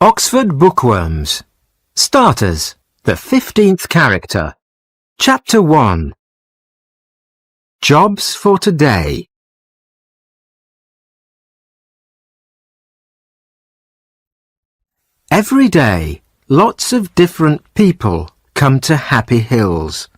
Oxford Bookworms. Starters. The 15th character. Chapter 1. Jobs for today. Every day, lots of different people come to Happy Hills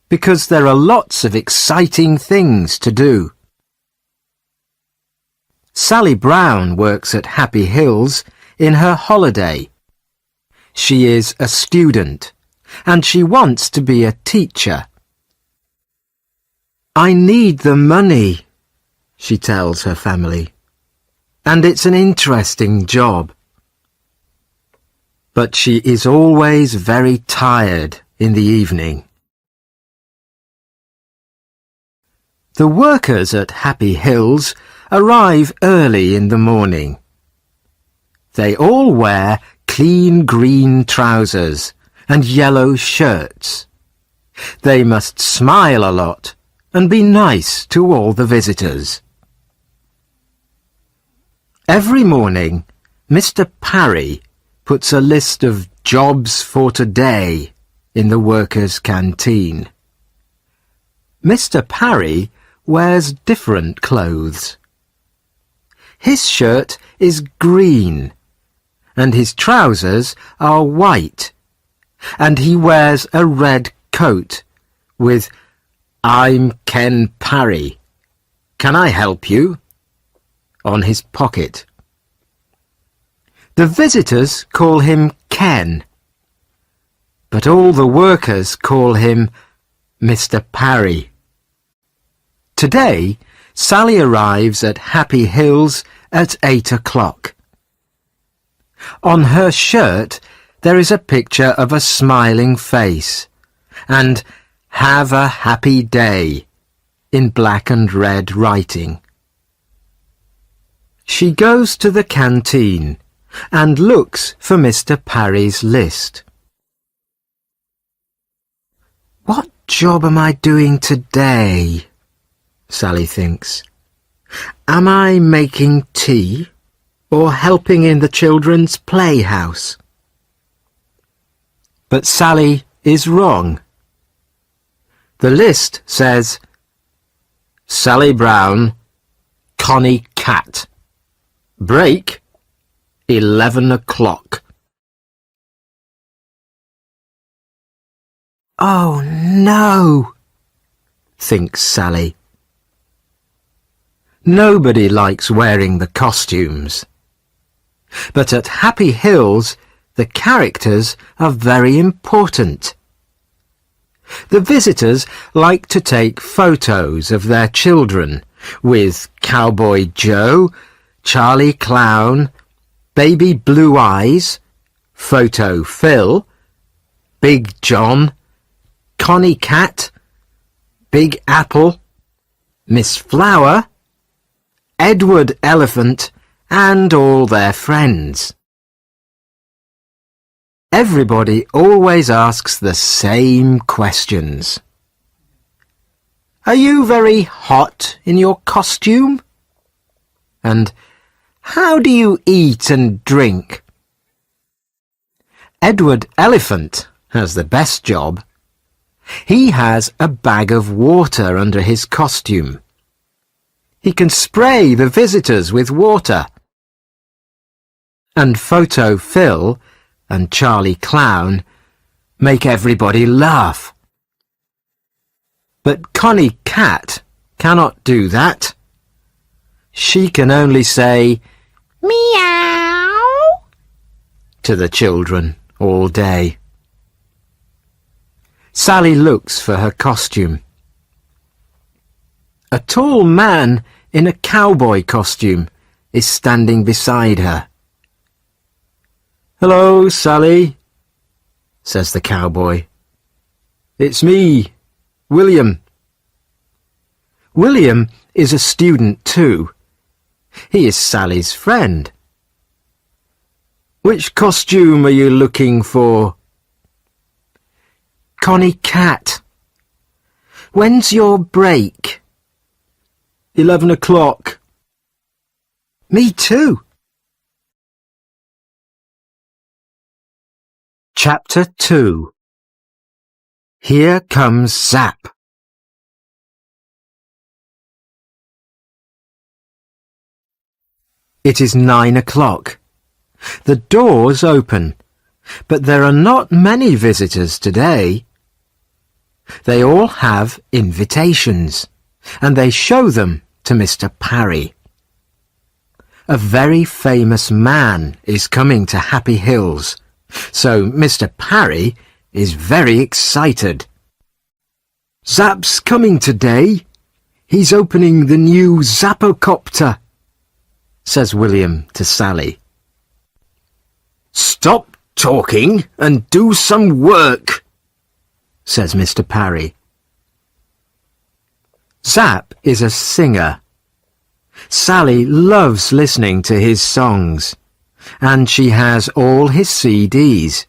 because there are lots of exciting things to do. Sally Brown works at Happy Hills in her holiday. She is a student and she wants to be a teacher. "I need the money," she tells her family, "and it's an interesting job." But she is always very tired in the evening. The workers at Happy Hills arrive early in the morning. They all wear clean green trousers and yellow shirts. They must smile a lot and be nice to all the visitors. Every morning, Mr. Parry puts a list of jobs for today in the workers' canteen. Mr. Parry wears different clothes. His shirt is green and his trousers are white, and he wears a red coat with "I'm Ken Parry. Can I help you?" on his pocket. The visitors call him Ken, but all the workers call him Mr. Parry. Today, Sally arrives at Happy Hills at 8 o'clock. On her shirt there is a picture of a smiling face and "Have a happy day" in black and red writing. She goes to the canteen and looks for Mr. Parry's list. "What job am I doing today?" Sally thinks. "Am I making tea or helping in the children's playhouse?" But Sally is wrong. The list says Sally Brown, Connie Cat. Break 11 o'clock. "Oh no," thinks Sally. Nobody likes wearing the costumes. But at Happy Hills, the characters are very important. The visitors like to take photos of their children with Cowboy Joe, Charlie Clown, Baby Blue Eyes, Photo Phil, Big John, Connie Cat, Big Apple, Miss Flower, Edward Elephant, and all their friends. Everybody always asks the same questions. "Are you very hot in your costume?" And "How do you eat and drink?" Edward Elephant has the best job. He has a bag of water under his costume. He can spray the visitors with water. And Photo Phil and Charlie Clown make everybody laugh. But Connie Cat cannot do that. She can only say "Meow" to the children all day. Sally looks for her costume. A tall man in a cowboy costume is standing beside her. "Hello, Sally," says the cowboy. "It's me, William." William is a student too. He is Sally's friend. "Which costume are you looking for?" "Connie Cat." "When's your break?" 11 o'clock. "Me too." Chapter 2. Here comes Zap. It is 9 o'clock. The doors open, but there are not many visitors today. They all have invitations, and they show them to Mr. Parry. A very famous man is coming to Happy Hills, so Mr. Parry is very excited. Zap's coming today. He's opening the new Zappocopter, says William to Sally. Stop talking and do some work, says Mr. Parry. Zap is a singer. Sally loves listening to his songs, and she has all his CDs.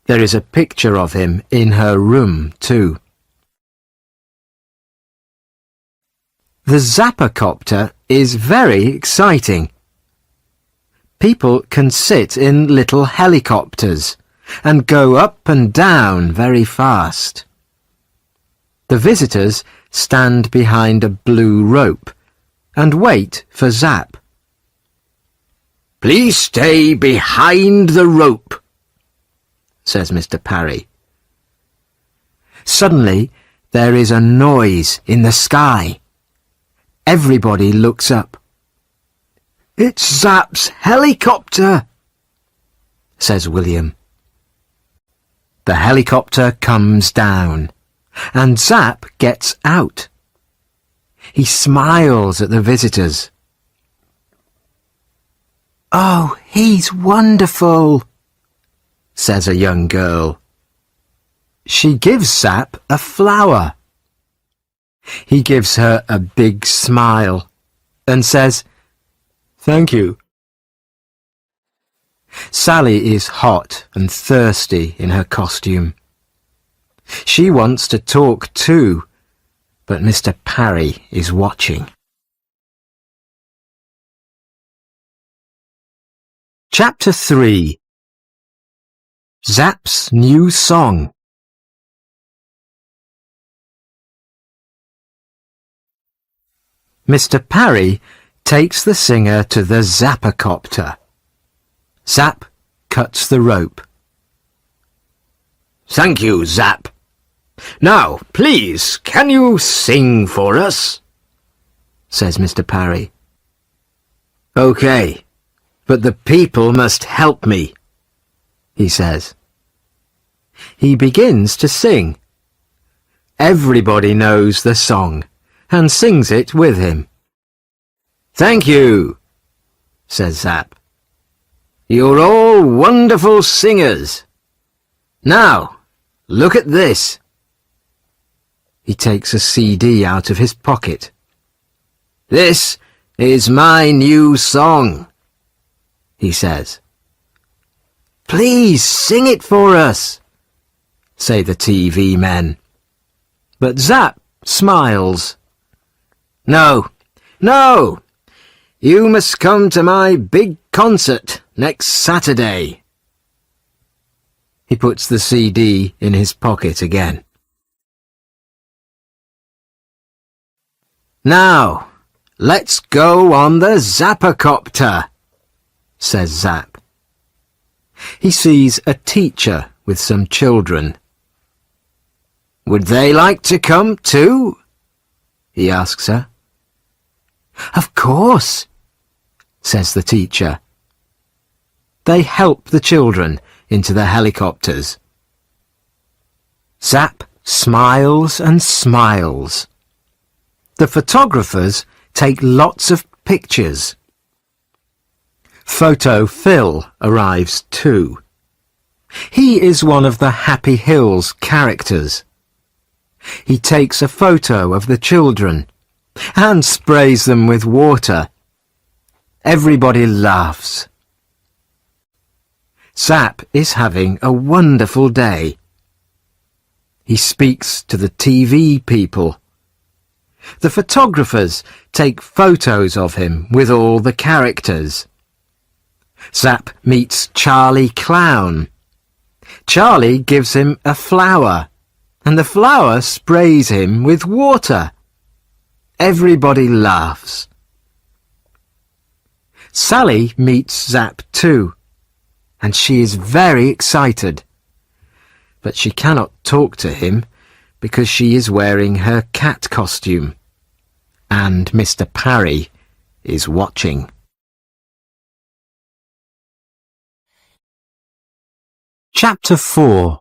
There is a picture of him in her room, too. The Zappocopter is very exciting. People can sit in little helicopters and go up and down very fast. The visitors stand behind a blue rope and wait for Zap. Please stay behind the rope, says Mr. Parry. Suddenly there is a noise in the sky. Everybody looks up. It's Zap's helicopter, says William. The helicopter comes down, and Zap gets out. He smiles at the visitors. Oh, he's wonderful, says a young girl. She gives Zap a flower. He gives her a big smile and says, Thank you. Sally is hot and thirsty in her costume. She wants to talk too, but Mr. Parry is watching. Chapter 3. Zap's new song. Mr. Parry takes the singer to the Zappocopter. Zap cuts the rope. Thank you, Zap. Now, please, can you sing for us? Says Mr. Parry. Okay, but the people must help me, he says. He begins to sing. Everybody knows the song and sings it with him. Thank you, says Zap. You're all wonderful singers. Now, look at this. He takes a CD out of his pocket. This is my new song, he says. Please sing it for us, say the TV men. But Zap smiles. No, no! You must come to my big concert next Saturday. He puts the CD in his pocket again. Now, let's go on the Zappocopter, says Zap. He sees a teacher with some children. Would they like to come too? He asks her. Of course, says the teacher. They help the children into the helicopters. Zap smiles and smiles. The photographers take lots of pictures. Photo Phil arrives too. He is one of the Happy Hills characters. He takes a photo of the children and sprays them with water. Everybody laughs. Zap is having a wonderful day. He speaks to the TV people. The photographers take photos of him with all the characters. Zap meets Charlie Clown Charlie gives him a flower, and the flower sprays him with water. Everybody laughs. Sally meets Zap too, and she is very excited. But she cannot talk to him because she is wearing her cat costume, and Mr. Parry is watching. Chapter 4.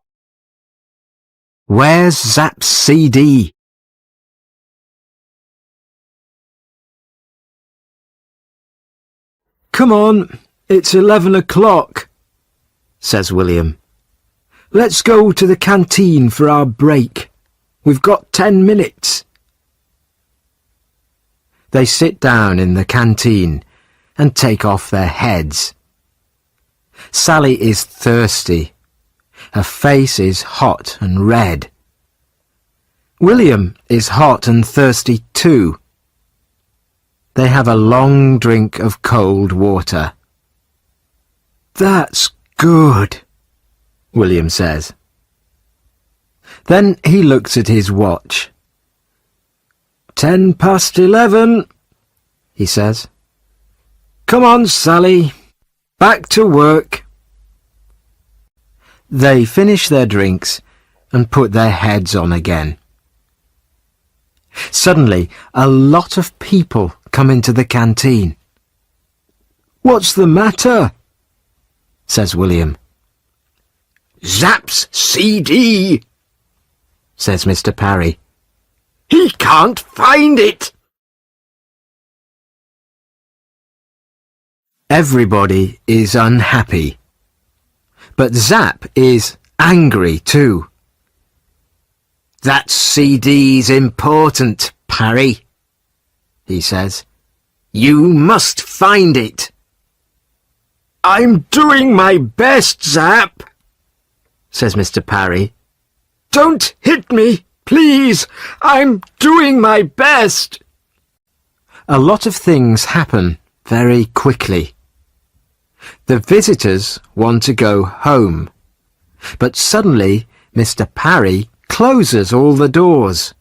Where's Zap's CD? Come on, it's 11 o'clock, says William. Let's go to the canteen for our break. We've got 10 minutes. They sit down in the canteen and take off their heads. Sally is thirsty. Her face is hot and red. William is hot and thirsty too. They have a long drink of cold water. That's good, William says. Then he looks at his watch. 11:10, he says. Come on, Sally. Back to work. They finish their drinks and put their heads on again. Suddenly, a lot of people come into the canteen. What's the matter? Says William. Zap's CD, says Mr. Parry. He can't find it. Everybody is unhappy. But Zap is angry too. That CD's important, Parry, he says. You must find it. I'm doing my best, Zap, says Mr. Parry. Don't hit me, please. I'm doing my best. A lot of things happen very quickly. The visitors want to go home, but suddenly Mr. Parry closes all the doors.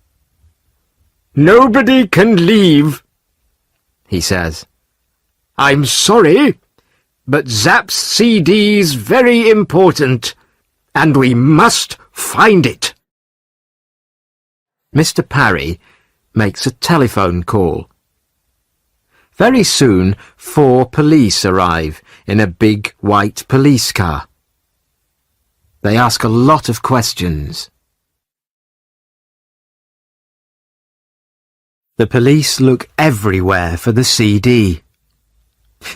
Nobody can leave, he says. I'm sorry, but Zap's CD's very important, and we must find it. Mr. Parry makes a telephone call. Very soon 4 police arrive in a big white police car. They ask a lot of questions. The police look everywhere for the CD.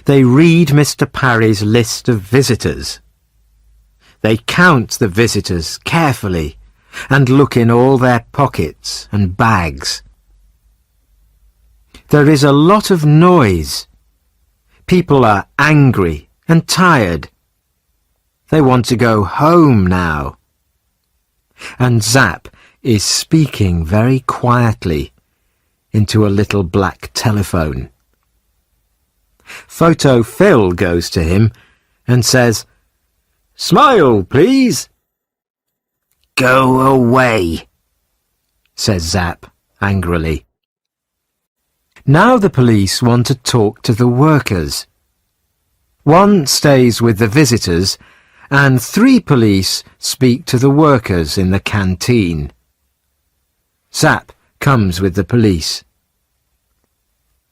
They read Mr. Parry's list of visitors. They count the visitors carefully and look in all their pockets and bags. There is a lot of noise. People are angry and tired. They want to go home now. And Zap is speaking very quietly into a little black telephone. Photo Phil goes to him and says, Smile, please. Go away, says Zap angrily. Now the police want to talk to the workers. 1 stays with the visitors, and 3 police speak to the workers in the canteen. Zap comes with the police.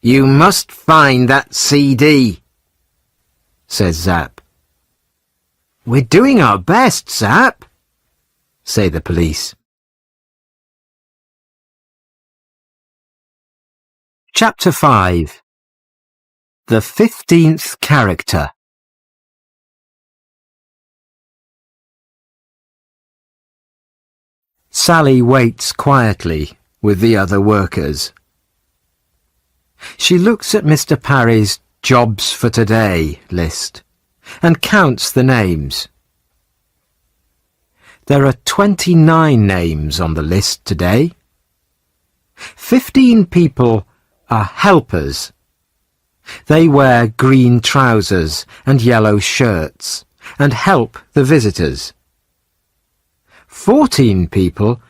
You must find that CD, says Zap. We're doing our best, Zap, say the police. Chapter 5. The 15th character. Sally waits quietly with the other workers. She looks at Mr. Parry's Jobs for Today list and counts the names. There are 29 names on the list today. 15 people are helpers. They wear green trousers and yellow shirts and help the visitors. 14 people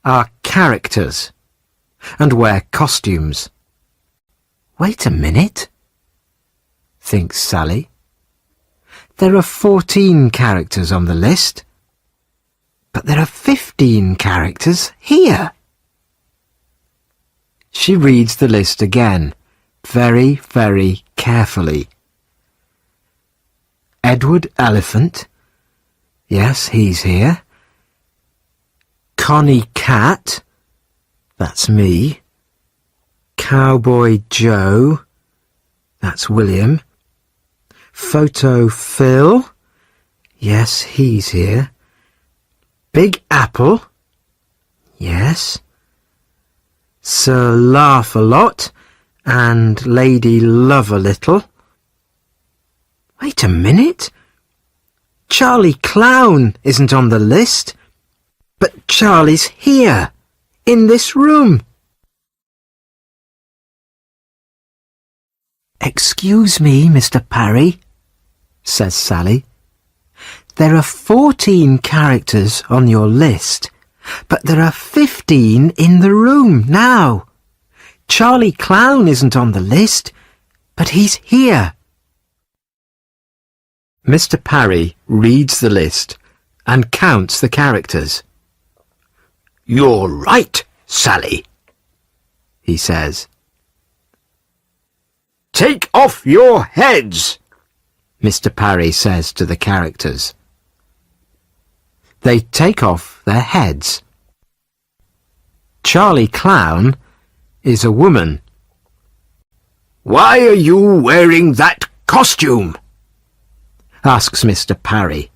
are characters and wear costumes. Wait a minute, thinks Sally. There are 14 characters on the list, but there are 15 characters here. She reads the list again, very, very carefully. Edward Elephant, yes, he's here. Connie Cat, that's me. Cowboy Joe, that's William. Photo Phil, yes, he's here. Big Apple, yes. Sir Laugh-a-Lot and Lady Love-a-Little. Wait a minute. Charlie Clown isn't on the list, but Charlie's here, in this room. Excuse me, Mr. Parry, says Sally. There are 14 characters on your list, but there are 15 in the room now. Charlie Clown isn't on the list, but he's here. Mr. Parry reads the list and counts the characters. You're right, Sally, he says. Take off your heads, Mr. Parry says to the characters. They take off their heads. Charlie Clown is a woman. Why are you wearing that costume? Asks Mr. Parry.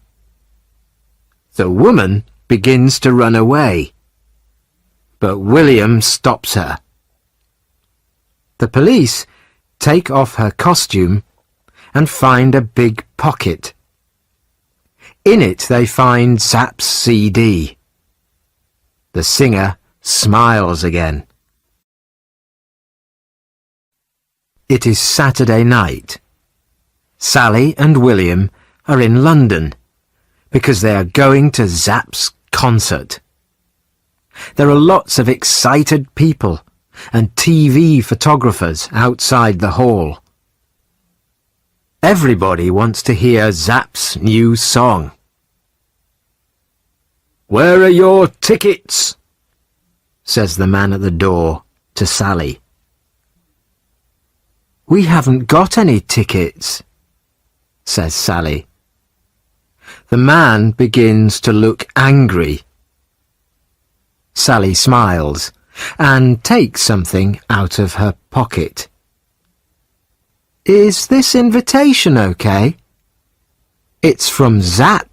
The woman begins to run away, but William stops her. The police take off her costume and find a big pocket. In it they find Zapp's CD. The singer smiles again. It is Saturday night. Sally and William are in London because they are going to Zapp's concert. There are lots of excited people and TV photographers outside the hall. Everybody wants to hear Zapp's new song. Where are your tickets? Says the man at the door to Sally. We haven't got any tickets, says Sally. The man begins to look angry. Sally smiles and takes something out of her pocket. Is this invitation okay? It's from Zapp.